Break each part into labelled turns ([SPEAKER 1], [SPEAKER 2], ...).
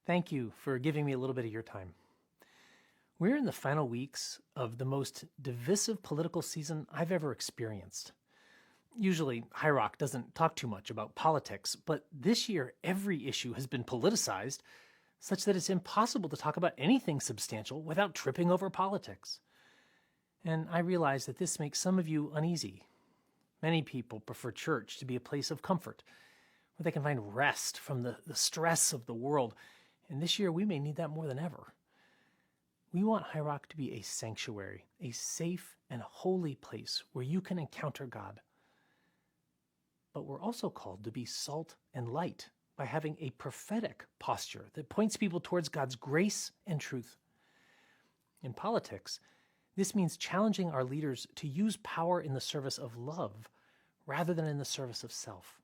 [SPEAKER 1] Thank you for giving me a little bit of your time. We're in the final weeks of the most divisive political season I've ever experienced. Usually, High Rock doesn't talk too much about politics, but this year every issue has been politicized such that it's impossible to talk about anything substantial without tripping over politics. And I realize that this makes some of you uneasy. Many people prefer church to be a place of comfort, where they can find rest from the stress of the world. And this year we may need that more than ever. We want High Rock to be a sanctuary, a safe and holy place where you can encounter God. But we're also called to be salt and light by having a prophetic posture that points people towards God's grace and truth. In politics, this means challenging our leaders to use power in the service of love rather than in the service of self.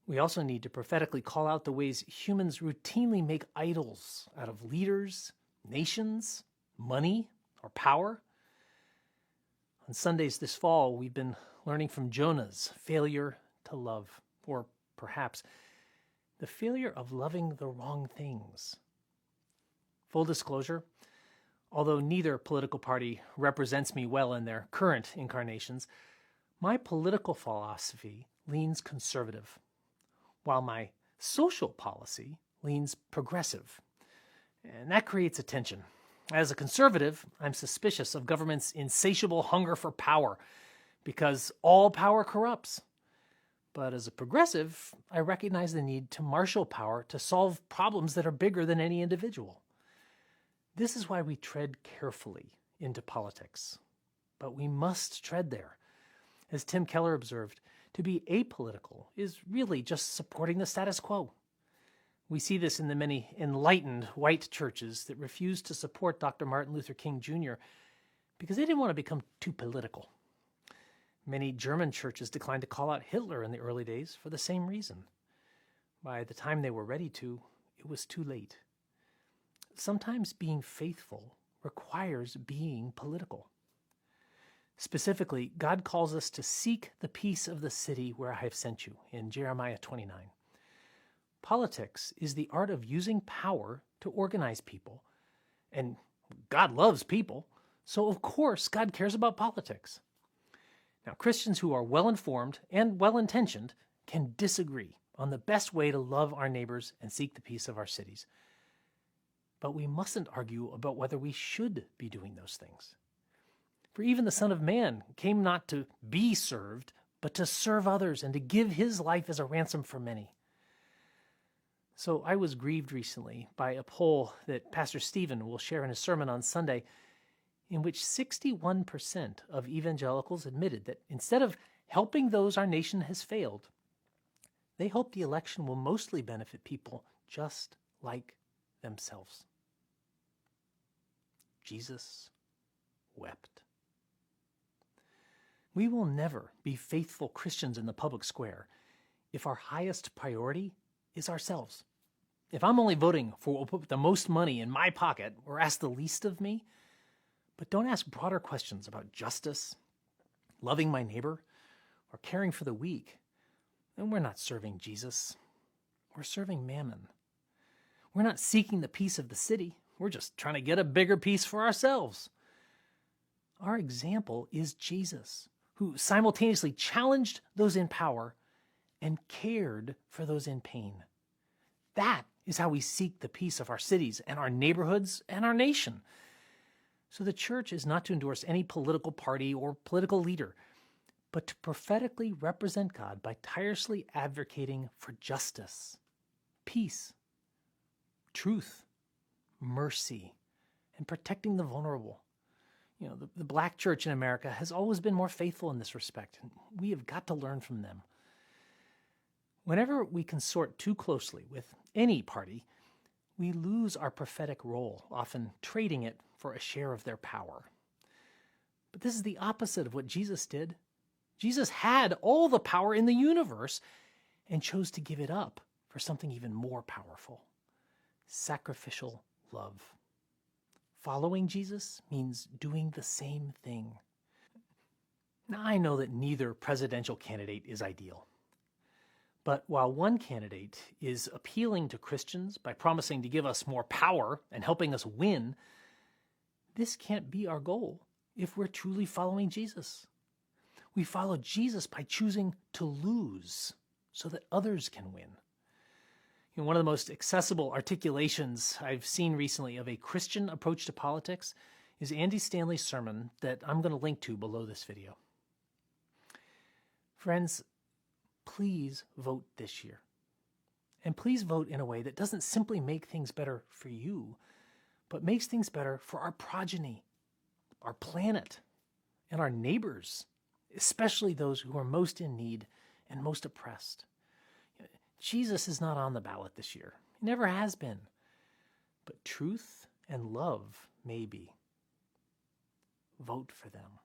[SPEAKER 1] We also need to prophetically call out the ways humans routinely make idols out of leaders, nations, money, or power. On Sundays this fall, we've been learning from Jonah's failure to love, or perhaps the failure of loving the wrong things. Full disclosure, although neither political party represents me well in their current incarnations, my political philosophy leans conservative, while my social policy leans progressive. And that creates a tension. As a conservative, I'm suspicious of government's insatiable hunger for power, because all power corrupts. But as a progressive, I recognize the need to marshal power to solve problems that are bigger than any individual. This is why we tread carefully into politics. But we must tread there. As Tim Keller observed, to be apolitical is really just supporting the status quo. We see this in the many enlightened white churches that refused to support Dr. Martin Luther King Jr. because they didn't want to become too political. Many German churches declined to call out Hitler in the early days for the same reason. By the time they were ready to, it was too late. Sometimes being faithful requires being political. Specifically, God calls us to seek the peace of the city where I have sent you, in Jeremiah 29. Politics is the art of using power to organize people. And God loves people, so of course God cares about politics. Now, Christians who are well-informed and well-intentioned can disagree on the best way to love our neighbors and seek the peace of our cities. But we mustn't argue about whether we should be doing those things. For even the Son of Man came not to be served, but to serve others and to give his life as a ransom for many. So I was grieved recently by a poll that Pastor Stephen will share in his sermon on Sunday, in which 61% of evangelicals admitted that instead of helping those our nation has failed, they hope the election will mostly benefit people just like themselves. Jesus wept. We will never be faithful Christians in the public square if our highest priority is ourselves. If I'm only voting for what will put the most money in my pocket or ask the least of me, but don't ask broader questions about justice, loving my neighbor, or caring for the weak, then we're not serving Jesus. We're serving mammon. We're not seeking the peace of the city. We're just trying to get a bigger piece for ourselves. Our example is Jesus, who simultaneously challenged those in power and cared for those in pain. That is how we seek the peace of our cities and our neighborhoods and our nation. So the church is not to endorse any political party or political leader, but to prophetically represent God by tirelessly advocating for justice, peace, truth, mercy, and protecting the vulnerable. You know, the black church in America has always been more faithful in this respect, and we have got to learn from them. Whenever we consort too closely with any party, we lose our prophetic role, often trading it for a share of their power. But this is the opposite of what Jesus did. Jesus had all the power in the universe and chose to give it up for something even more powerful: sacrificial love. Following Jesus means doing the same thing. Now, I know that neither presidential candidate is ideal, But while one candidate is appealing to Christians by promising to give us more power and helping us win, this can't be our goal if we're truly following Jesus. We follow Jesus by choosing to lose so that others can win. One of the most accessible articulations I've seen recently of a Christian approach to politics is Andy Stanley's sermon that I'm going to link to below this video. Friends, please vote this year. And please vote in a way that doesn't simply make things better for you, but makes things better for our progeny, our planet, and our neighbors, especially those who are most in need and most oppressed. Jesus is not on the ballot this year. He never has been. But truth and love may be. Vote for them.